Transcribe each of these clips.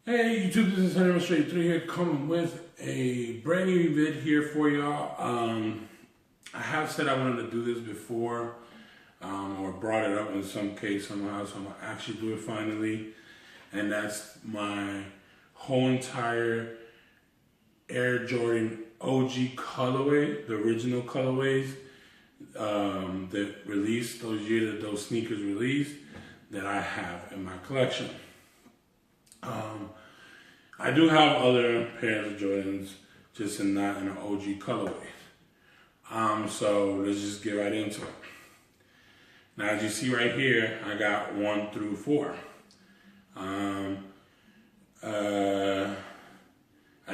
Hey YouTube, this is Henry Straight 3 here, coming with a brand new vid here for y'all. I have said I wanted to do this before, or brought it up in some case somehow, so I'm gonna actually do it finally. And that's my whole entire Air Jordan OG colorway, the original colorways that released those years that those sneakers released, that I have in my collection. I do have other pairs of Jordans, just not in an OG colorway. So let's just get right into it. Now, as you see right here, I got 1 through 4. I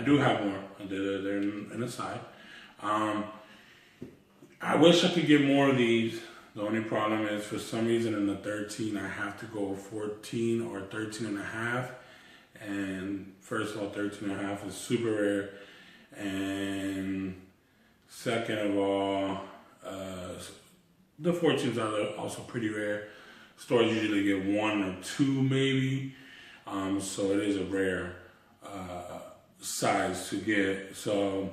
do have more. They're in the side. I wish I could get more of these. The only problem is, for some reason, in the 13, I have to go 14 or 13 and a half. And first of all, 13 and a half is super rare. And second of all, the 14s are also pretty rare. Stores usually get 1 or 2 maybe. So it is a rare size to get. So,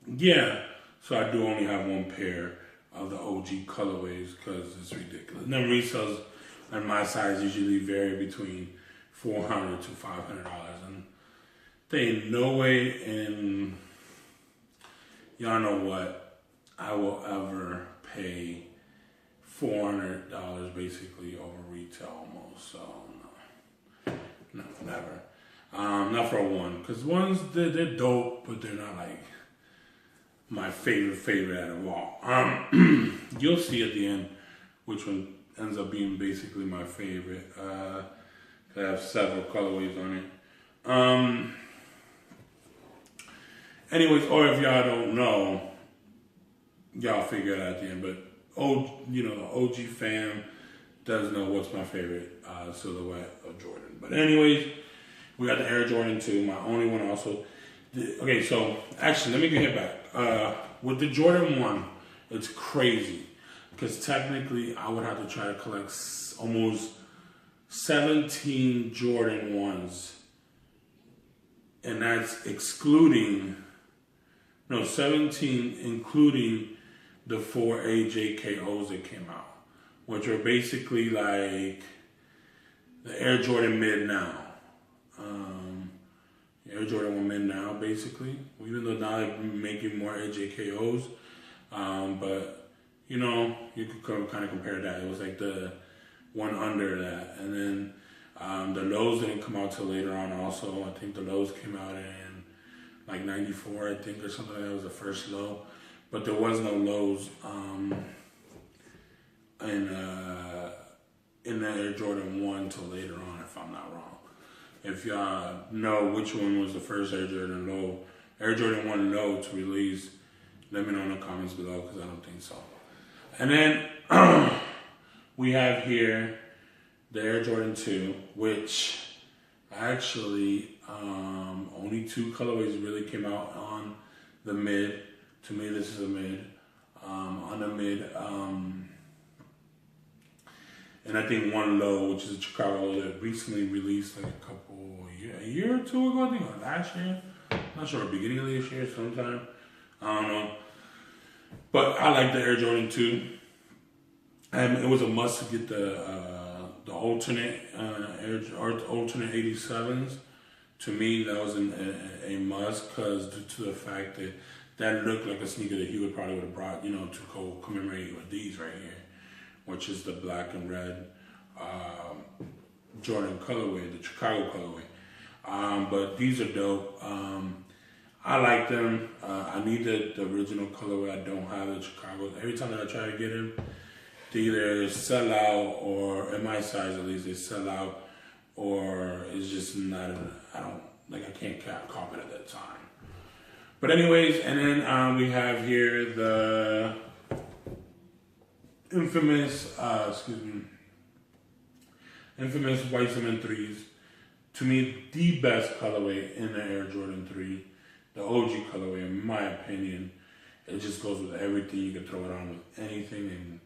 yeah. So I do only have 1 pair of the OG colorways because it's ridiculous. And then resells and my size usually vary between $400 to $500, and there ain't no way in, y'all know what, I will ever pay $400 basically over retail almost. So no, never. Not for a 1, because ones they're dope, but they're not like my favorite out of all. You'll see at the end which one ends up being basically my favorite. I have several colorways on it. Anyways, or if y'all don't know, y'all figure it out at the end. But the OG fam does know what's my favorite silhouette of Jordan. But anyways, we got the Air Jordan 2, my only one also. Okay, so actually, let me get back. With the Jordan 1, it's crazy. Because technically, I would have to try to collect almost 17 Jordan 1s. And that's 17 including the 4 AJKOs that came out. Which are basically like the Air Jordan Mid now. Air Jordan 1 Mid now, basically. Even though now they're making more AJKOs. But you could kind of compare that. It was like the one under that. And then the lows didn't come out till later on also. I think the lows came out in like 94, I think, or something like that. Was the first low. But there was no lows in the Air Jordan 1 till later on, if I'm not wrong. If y'all know which one was the first Air Jordan 1 low to release, let me know in the comments below, because I don't think so. And then we have here the Air Jordan 2, which actually only 2 colorways really came out on the mid. To me, this is a mid. On the mid, and I think 1 low, which is a Chicago that recently released like a year or 2 ago, I think, or last year. I'm not sure, beginning of this year, sometime. I don't know. But I like the Air Jordan 2. And it was a must to get the alternate alternate 87s. To me, that was a must, because due to the fact that looked like a sneaker that he would have brought, to go commemorate with these right here, which is the black and red Jordan colorway, the Chicago colorway. But these are dope. I like them. I need the original colorway. I don't have the Chicago. Every time that I try to get them, they either sell out, or in my size at least, they sell out, or it's just not. I can't cop it at that time. But anyways, and then we have here the infamous white cement 3s. To me, the best colorway in the Air Jordan 3. The OG colorway, in my opinion. It just goes with everything. You can throw it on with anything, and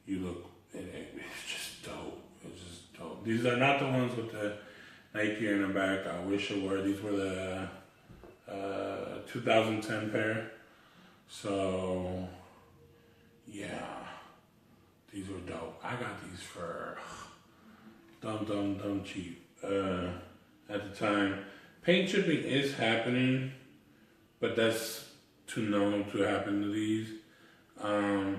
you look, it's just dope. It's just dope. These are not the ones with the Nike in the back. I wish it were. These were the 2010 pair. So, yeah. These were dope. I got these for dumb cheap. At the time. Paint chipping is happening, but that's too known to happen to these. I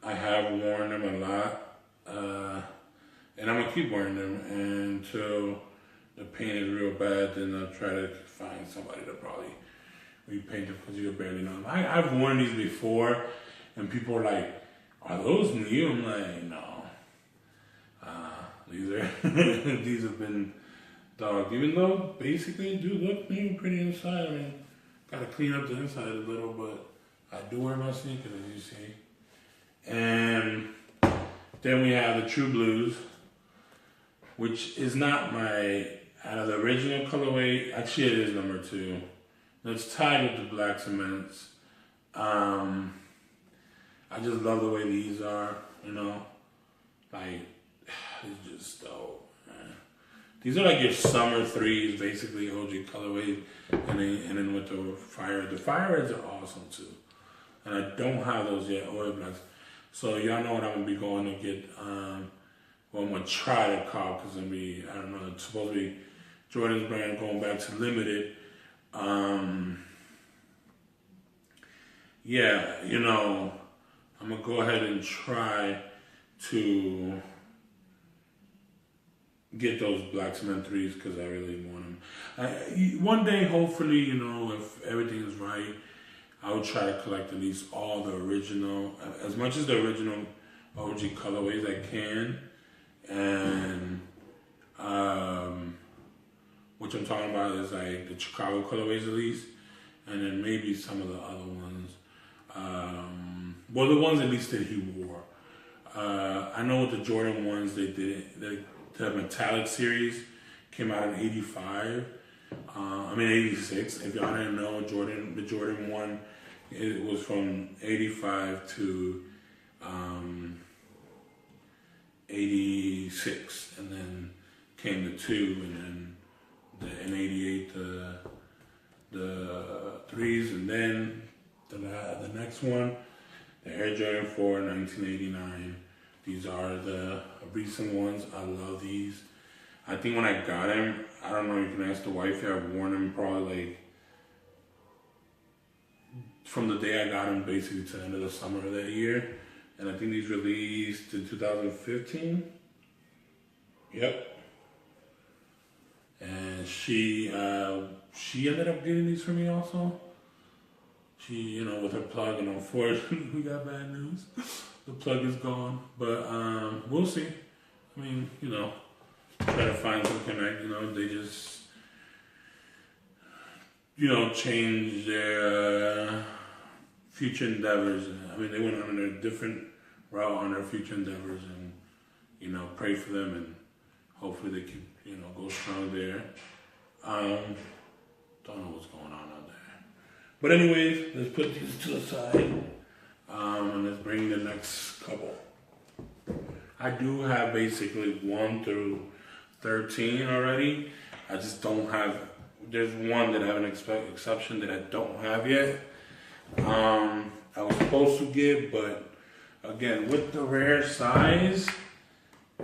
have worn them a lot, and I'm gonna keep wearing them until the paint is real bad. Then I'll try to find somebody to probably repaint them because you barely know them. I've worn these before, and people are like, "Are those new?" I'm like, "No, these are these have been dogged." Even though basically do look new, pretty inside. I mean, gotta clean up the inside a little, but I do wear my sneakers, as you see. And then we have the True Blues, which is not my, out of the original colorway, actually it is number 2. It's tied with the black cements. I just love the way these are, you know, like, it's just dope, man. These are like your summer 3s, basically, OG colorway, and then with the fire reds are awesome too. And I don't have those yet, oil blacks. So y'all know what I'm gonna be going to get. Well, I'm gonna try to cop because I don't know. It's supposed to be Jordan's brand going back to limited. Yeah, you know, I'm gonna go ahead and try to get those black cement 3s because I really want them. One day, hopefully, you know, if everything is right, I would try to collect at least all the original, as much as the original OG colorways I can. And what I'm talking about is like the Chicago colorways at least, and then maybe some of the other ones. Well, the ones at least that he wore. I know with the Jordan ones, they did it. The metallic series came out in '85. 86. If y'all didn't know, the Jordan one, it was from '85 to 86, and then came the 2, and then in '88 the 3s, and then the next one, the Air Jordan 4, 1989. These are the recent ones. I love these. I think when I got them, I don't know, you can ask the wife, I've worn them probably like from the day I got them basically to the end of the summer of that year. And I think these released in 2015. Yep. And she ended up getting these for me also. She, you know, with her plug, and unfortunately we got bad news. The plug is gone, but we'll see. I mean, you know, try to find some connect. You know, they just, you know, change their future endeavors. I mean, they went on a different route on their future endeavors, and you know, pray for them, and hopefully they can, you know, go strong there. Don't know what's going on out there, but anyways, let's put these to the side. And let's bring the next couple. I do have basically 1 through 13 already. I just don't have, there's one that I have an exception that I don't have yet. I was supposed to get, but again, with the rare size,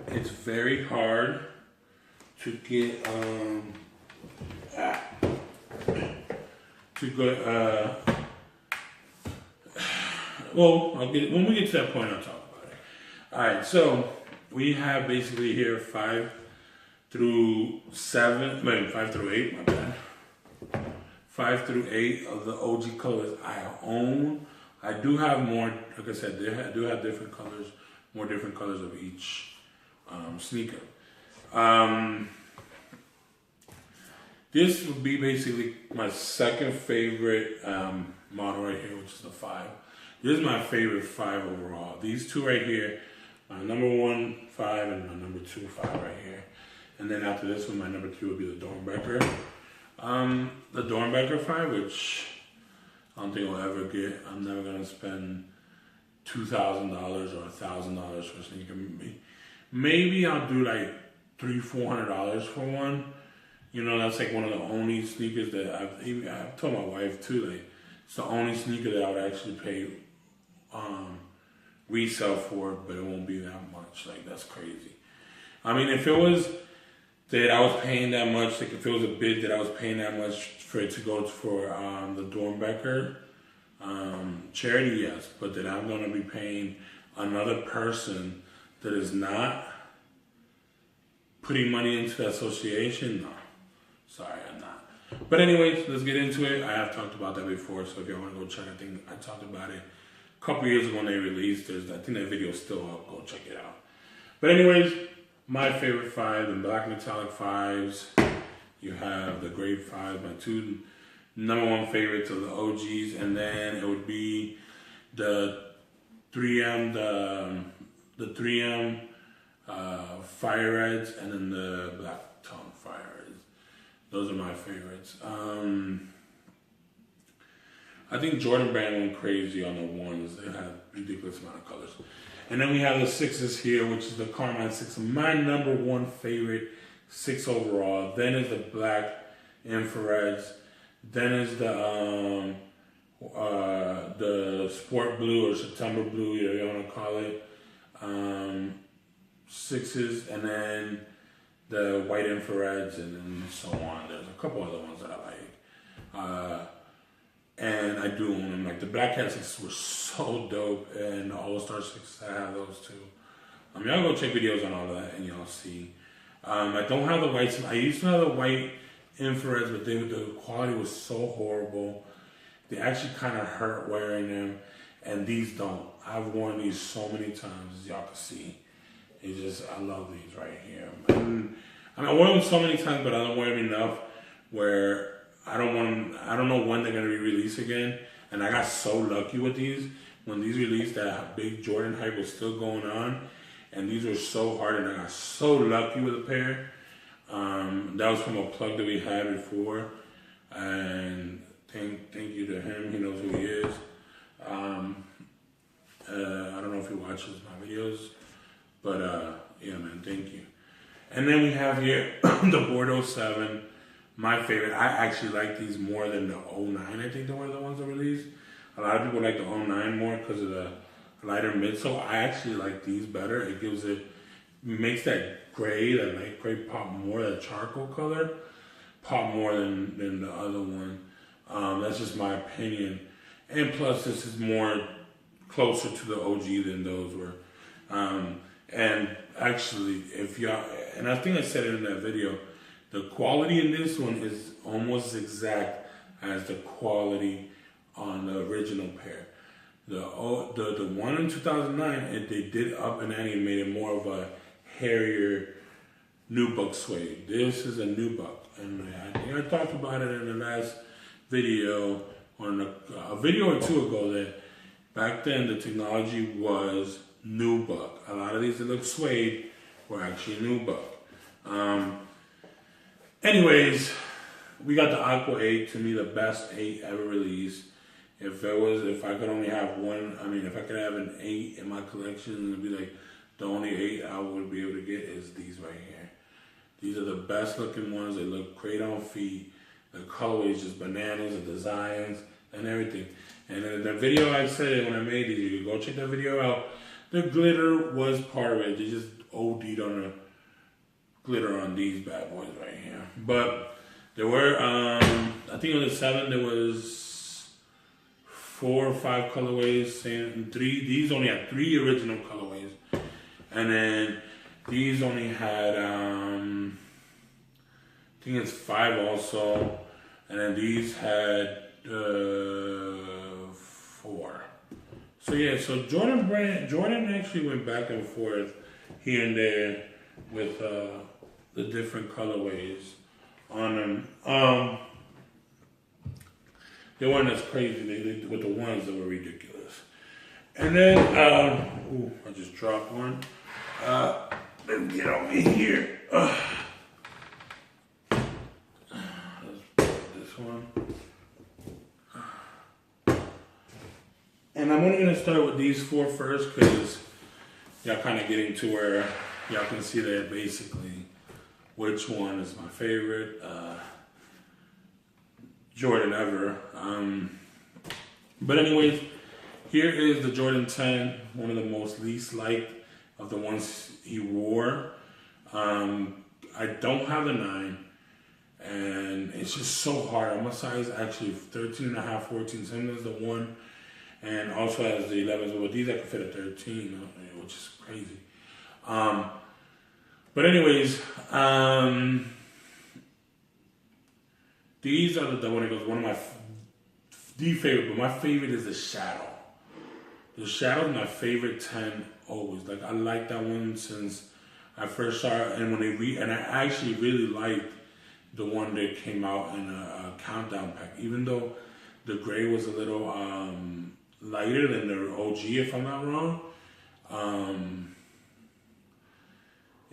it's very hard to get, well, I'll get, when we get to that point, I'll talk about it. All right, so we have basically here 5 through 8, my bad. 5 through 8 of the OG colors I own. I do have more, like I said, I do have different colors, more different colors of each sneaker. This would be basically my second favorite model right here, which is the 5. This is my favorite 5 overall. These 2 right here, my number 1 5 and my number 2 5 right here. And then after this one, my number 3 would be the Dornbecker. The Dornbecker 5, which I don't think I'll ever get. I'm never gonna spend $2,000 or $1,000 for a sneaker. Maybe I'll do like $300-400 for one. You know, that's like one of the only sneakers that I've told my wife too, like, it's the only sneaker that I would actually pay resale for, but it won't be that much. Like, that's crazy. I mean, if it was that I was paying that much, like if it was a bid that I was paying that much for it to go for the Dornbecker charity, yes, but that I'm going to be paying another person that is not putting money into the association, no. Sorry, I'm not. But anyways, let's get into it. I have talked about that before, so if y'all want to go check, I think I talked about it a couple years ago when they released. I think that video is still up. Go check it out. But anyways, my favorite 5, the black metallic 5s. You have the grape 5s, my 2 number 1 favorites of the OGs, and then it would be the 3M, the 3M Fire Reds, and then the Black Tone Fire Reds. Those are my favorites. I think Jordan Brand went crazy on the 1s. They had a ridiculous amount of colors. And then we have the 6s here, which is the Carmine 6, my number 1 favorite 6 overall. Then is the black infrareds. Then is the sport blue or September blue, whatever you want to call it. 6s, and then the white infrareds, and then so on. There's a couple other ones that I like. And I do own them. Like the Black Cat 6s were so dope, and the All-Star 6s, I have those too. Y'all go check videos on all of that and y'all see. I don't have the whites. I used to have the white infrareds, but the quality was so horrible. They actually kind of hurt wearing them, and these don't. I've worn these so many times, as y'all can see. It's just, I love these right here. I mean, I wear them so many times, but I don't wear them enough where I don't know when they're going to be released again. And I got so lucky with these. When these released, that big Jordan hype was still going on. And these were so hard, and I got so lucky with a pair. That was from a plug that we had before. And thank you to him. He knows who he is. I don't know if he watches my videos. But, yeah, man, thank you. And then we have here the Bordeaux 7. My favorite. I actually like these more than the 09. I think they were the ones that released. A lot of people like the 09 more because of the lighter midsole. I actually like these better. It makes that gray, that light gray pop more, that charcoal color pop more than the other one. That's just my opinion. And plus, this is more closer to the OG than those were. And actually, if y'all, and I think I said it in that video, the quality in this one is almost exact as the quality on the original pair. The one in 2009, they did up and made it more of a hairier nubuck suede. This is a nubuck, and I think I talked about it in the last video, on a video or two ago, that back then the technology was nubuck. A lot of these that look suede were actually nubuck. Anyways, we got the Aqua 8, to me the best 8 ever released. If I could only have one, if I could have an 8 in my collection, it'd be like the only 8 I would be able to get is these right here. These are the best looking ones. They look great on feet. The colorways just bananas, the designs and everything. And in the video I said it when I made these, you can go check that video out. The glitter was part of it. They just OD'd on the glitter on these bad boys right here. But there were, I think on the 7 there was 4 or 5 colorways, and 3. These only had 3 original colorways, and then these only had, I think it's 5 also, and then these had 4. So yeah, so Jordan actually went back and forth here and there with the different colorways on them. They weren't as crazy they with the ones that were ridiculous. And then, I just dropped one. Let's get over here. Let's put this one. And I'm only going to start with these 4 first because y'all kind of getting to where y'all can see that basically which one is my favorite Jordan ever. But anyways, here is the Jordan 10, one of the most least liked of the ones he wore. I don't have the 9, and it's just so hard. I'm a size actually 13 and a half, 14, same as the 1, and also has the 11s. But with these, I can fit a 13, which is crazy. But anyways, these are the double nickels. One of my the favorite, but my favorite is the Shadow. The Shadow is my favorite 10 always. Like, I like that one since I first saw it, and and I actually really liked the one that came out in a countdown pack. Even though the gray was a little lighter than the OG, if I'm not wrong.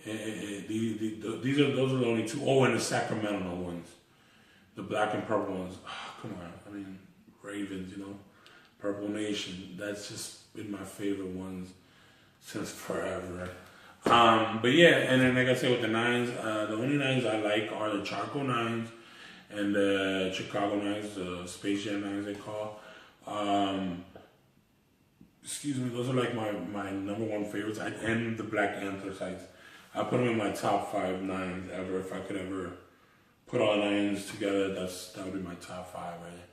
Those are the only two. Oh, and the Sacramento ones, the black and purple ones. Oh, come on, I mean, Ravens, Purple Nation. That's just been my favorite ones since forever. But yeah, and then like I said with the 9s, the only 9s I like are the Charcoal 9s and the Chicago 9s, the Space Jam 9s they call. Excuse me, those are like my number one favorites. And the Black Anthracites. I put them in my top 5 9s ever. If I could ever put all 9s together, that would be my top 5, right?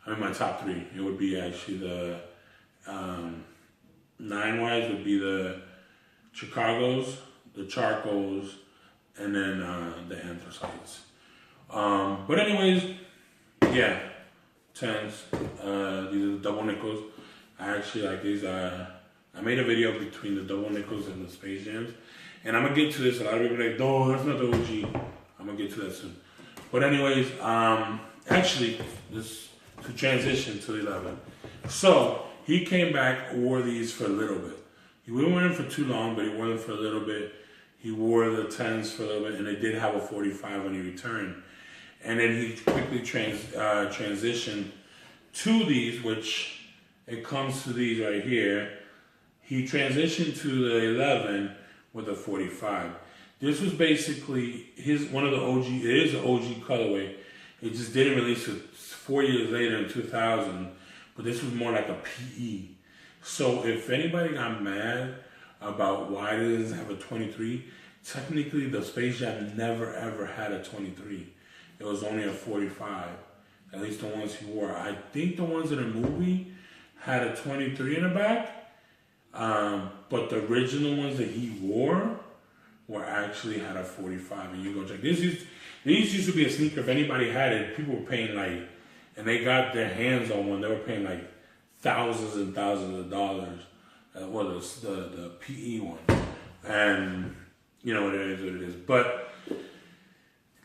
I mean, my top 3. It would be actually the 9-wise would be the Chicagos, the Charcoals, and then the Anthracites. But anyways, yeah, 10s. These are the double nickels. I actually like these. I made a video between the double nickels and the Space Jams. And I'm going to get to this. A lot of people are like, no, that's not the OG. I'm going to get to that soon. But anyways, actually, this to transition to 11. So, he came back, wore these for a little bit. He wouldn't wear them for too long, but he wore them for a little bit. He wore the 10s for a little bit, and they did have a 45 when he returned. And then he quickly transitioned to these, which it comes to these right here. He transitioned to the 11 with a 45. This was basically one of the OG. It is an OG colorway. It just didn't release it 4 years later in 2000, but this was more like a PE. So if anybody got mad about why it doesn't have a 23, technically the Space Jam never ever had a 23. It was only a 45. At least the ones he wore. I think the ones in the movie had a 23 in the back. But the original ones that he wore were actually had a 45, and you go check. These used to be a sneaker. If anybody had it, people were paying like, and they got their hands on one, they were paying like thousands and thousands of dollars. Well, the PE one, and it is what it is. But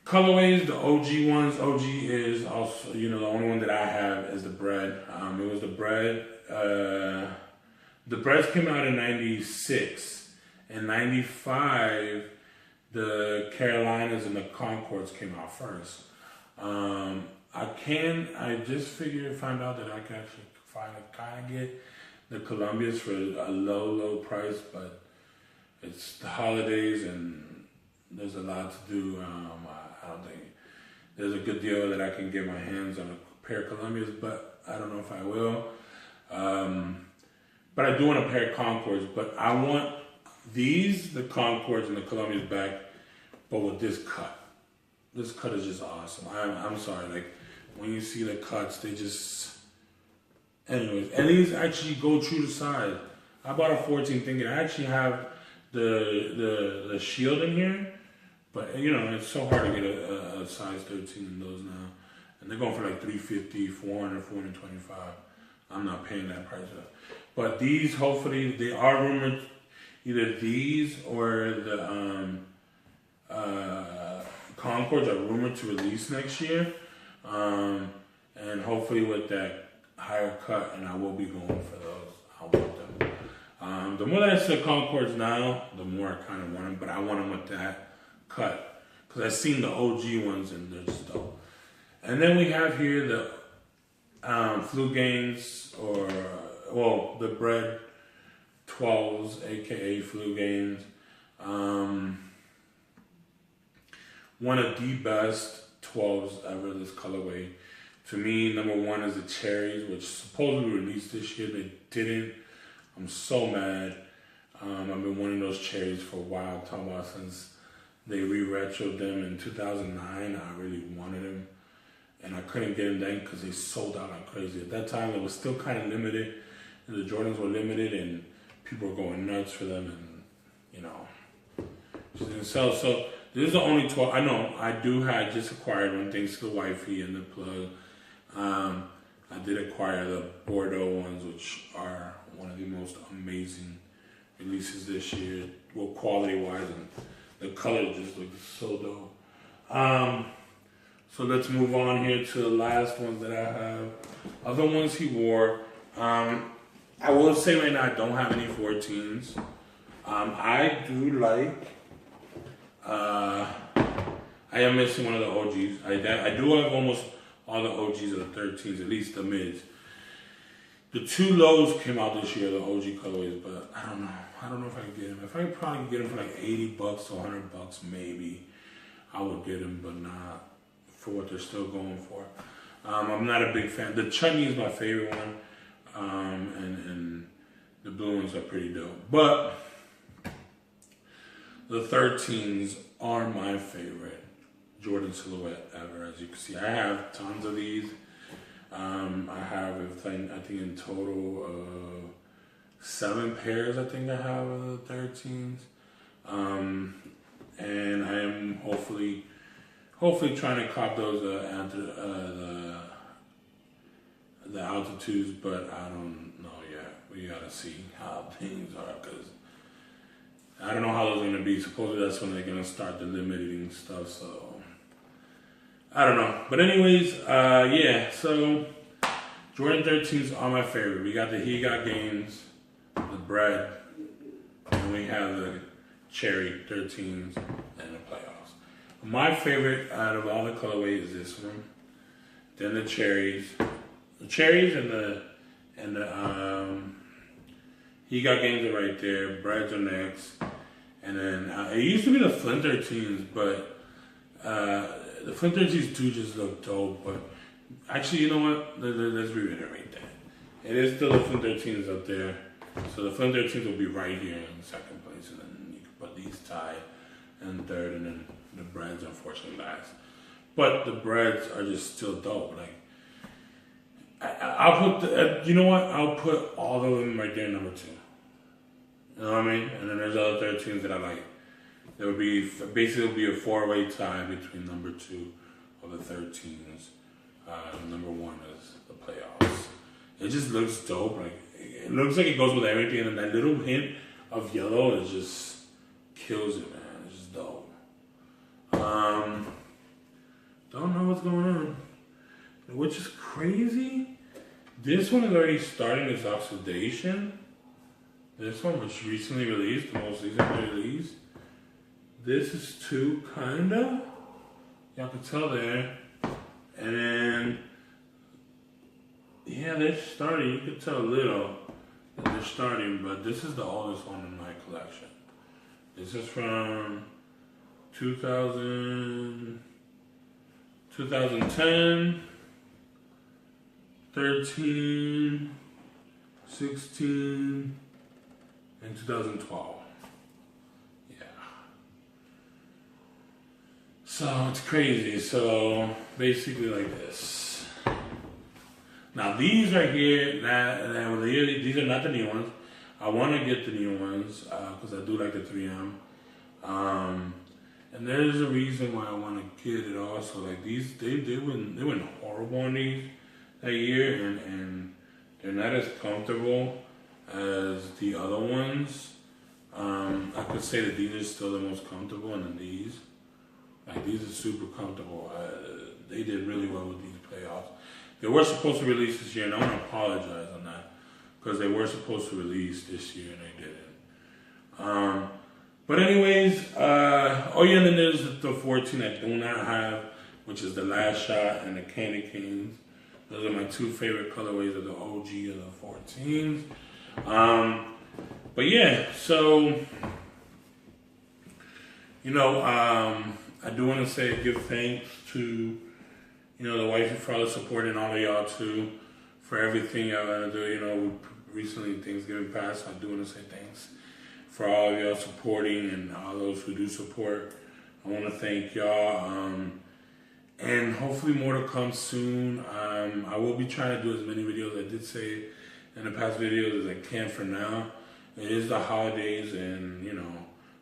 colorways, the OG ones. OG is also, the only one that I have is the Bread. It was the Bread. The Breads came out in 96. In 95, the Carolinas and the Concords came out first. I just found out that I can actually kind of get the Columbias for a low price, but it's the holidays and there's a lot to do. I don't think there's a good deal that I can get my hands on a pair of Columbias, but I don't know if I will. But I do want a pair of Concords, but I want the Concords and the Columbias back, but with this cut. This cut is just awesome. I'm sorry, like, when you see the cuts, they just... Anyways, and these actually go true to size. I bought a 14 thinking I actually have the shield in here, but, it's so hard to get a size 13 in those now. And they're going for like $350, $400, $425. I'm not paying that price up. But these, hopefully, they are rumored, either these or the Concords are rumored to release next year. And hopefully with that higher cut, and I will be going for those. I want them. The more that I see Concords now, the more I kind of want them, but I want them with that cut. Because I've seen the OG ones and they're just dope. And then we have here the Flu Games, or the Bread 12s, aka Flu Games. one of the best 12s ever, this colorway. To me, number one is the Cherries, which supposedly released this year. They didn't. I'm so mad. I've been wanting those Cherries for a while. I'm talking about since they re-retroed them in 2009. I really wanted them. And I couldn't get them then because they sold out like crazy. At that time, it was still kind of limited. And the Jordans were limited and people were going nuts for them. And, you know, just didn't sell. So this is the only 12. I know I just acquired one thanks to the wifey and the plug. I did acquire the Bordeaux ones, which are one of the most amazing releases this year. Well, quality-wise, and the color just looks so dope. So let's move on here to the last ones that I have. Other ones he wore. I will say right now I don't have any 14s. I do like. I am missing one of the OGs. I do have almost all the OGs of the 13s, at least the mids. The two lows came out this year, the OG colorways, but I don't know. I don't know if I can get them. If I could probably get them for like $80 to $100, maybe I would get them, but not for what they're still going for. I'm not a big fan. The Chutney is my favorite one, and the blue ones are pretty dope. But the 13s are my favorite Jordan silhouette ever. As you can see, I have tons of these. I have, I think in total, 7 pairs. I think I have of the 13s, and I am hopefully trying to cop those the altitudes, but I don't know yet. We gotta see how things are, because I don't know how those are gonna be. Supposedly that's when they're gonna start the limiting stuff, so I don't know. But anyways, yeah, so Jordan 13s are my favorite. We got the He Got Games, the Bread, and we have the Cherry 13s and the Playoffs. My favorite out of all the colorways is this one. Then the Cherries. The Cherries and the He Got Games are right there. Breads are next. And then it used to be the Flint 13s, but the Flint 13s do just look dope. But actually, you know what? Let's reiterate that. It is still the Flint 13s up there. So the Flint 13s will be right here in second place. And then you can put these tied in third, and then the Breads unfortunately last. But the Breads are just still dope. Like, I'll put you know what? I'll put all of them right there, number 2. You know what I mean? And then there's other 13s that I like. There would be basically a 4-way tie between number 2 of the 13s. Number 1 is the Playoffs. It just looks dope. Like, it looks like it goes with everything, and that little hint of yellow is just kills it, man. It's just dope. Don't know what's going on. Which is crazy. This one is already starting its oxidation. This one was recently released, the most recently released. This is 2, kinda. Y'all can tell there. And then, yeah, they're starting. You can tell a little that they're starting, but this is the oldest one in my collection. This is from 2010, 13, 16, and 2012. Yeah. So it's crazy. So basically like this. Now these right here, these are not the new ones. I want to get the new ones because I do like the 3M. And there's a reason why I want to get it also. Like these, they went horrible on these that year, and they're not as comfortable as the other ones. I could say that these are still the most comfortable, and then these, like these are super comfortable. They did really well with these Playoffs. They were supposed to release this year, and I want to apologize on that because they were supposed to release this year and they didn't. But anyways, oh yeah, and then there's the 14 I do not have, which is the Last Shot and the Candy Canes. Those are my 2 favorite colorways of the OG of the 14s. But yeah, so I do want to say give thanks to, the wifey for all the support and all of y'all too for everything y'all gonna do. Recently Thanksgiving passed, so I do want to say thanks for all of y'all supporting and all those who do support. I want to thank y'all, and hopefully more to come soon. I will be trying to do as many videos I did say in the past videos as I can for now. It is the holidays, and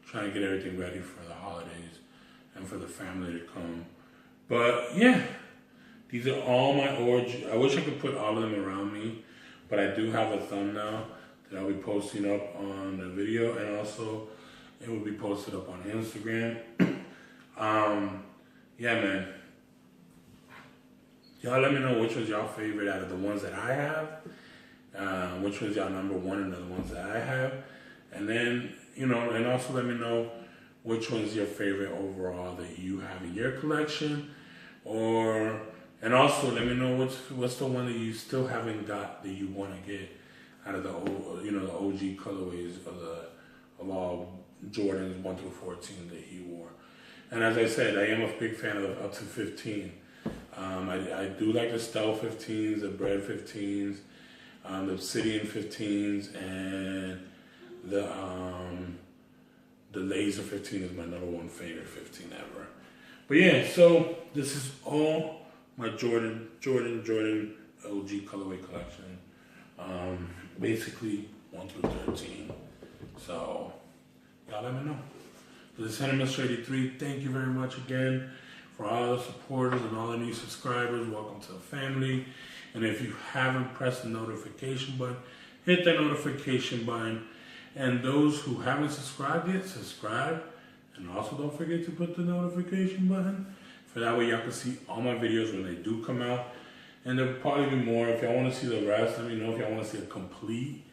trying to get everything ready for the holidays and for the family to come. But yeah, these are all my origin. I wish I could put all of them around me, but I do have a thumbnail that I'll be posting up on the video, and also it will be posted up on Instagram. Yeah, man. Y'all let me know which was y'all favorite out of the ones that I have. Which was y'all number one in the ones that I have. And then, and also let me know which one's your favorite overall that you have in your collection. And also let me know what's the one that you still haven't got that you want to get out of the OG colorways of all Jordans 1 through 14 that he wore. And as I said, I am a big fan of up to 15. I do like the Stealth 15s, the Bread 15s, the Obsidian 15s, and the Laser 15 is my number one favorite 15 ever. But yeah, so this is all my Jordan OG colorway collection. Basically 1 through 13. So y'all let me know. This is Henry Mr. 83. Thank you very much again for all the supporters and all the new subscribers. Welcome to the family. And if you haven't pressed the notification button, hit that notification button. And those who haven't subscribed yet, subscribe. And also don't forget to put the notification button. For that way y'all can see all my videos when they do come out. And there'll probably be more. If y'all want to see the rest, let me know if y'all want to see a complete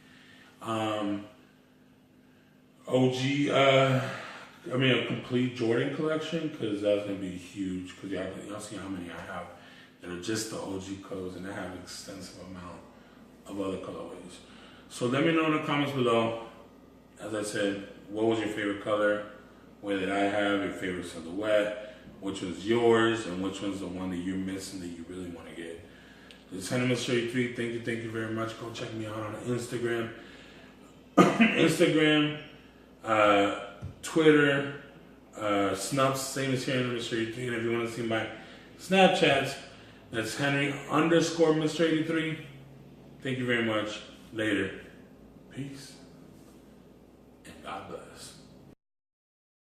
a complete Jordan collection, because that's going to be huge, because y'all see how many I have that are just the OG colors, and I have an extensive amount of other colorways. So let me know in the comments below, as I said, what was your favorite color, what did I have, your favorite silhouette, which was yours, and which one's the one that you're missing that you really want to get. This is Henry Mr. 83. Thank you very much. Go check me out on Instagram. Twitter, Snups, same as Henry Mr. 83. And if you want to see my Snapchats, that's Henry_Mr. 83. Thank you very much. Later. Peace. And God bless.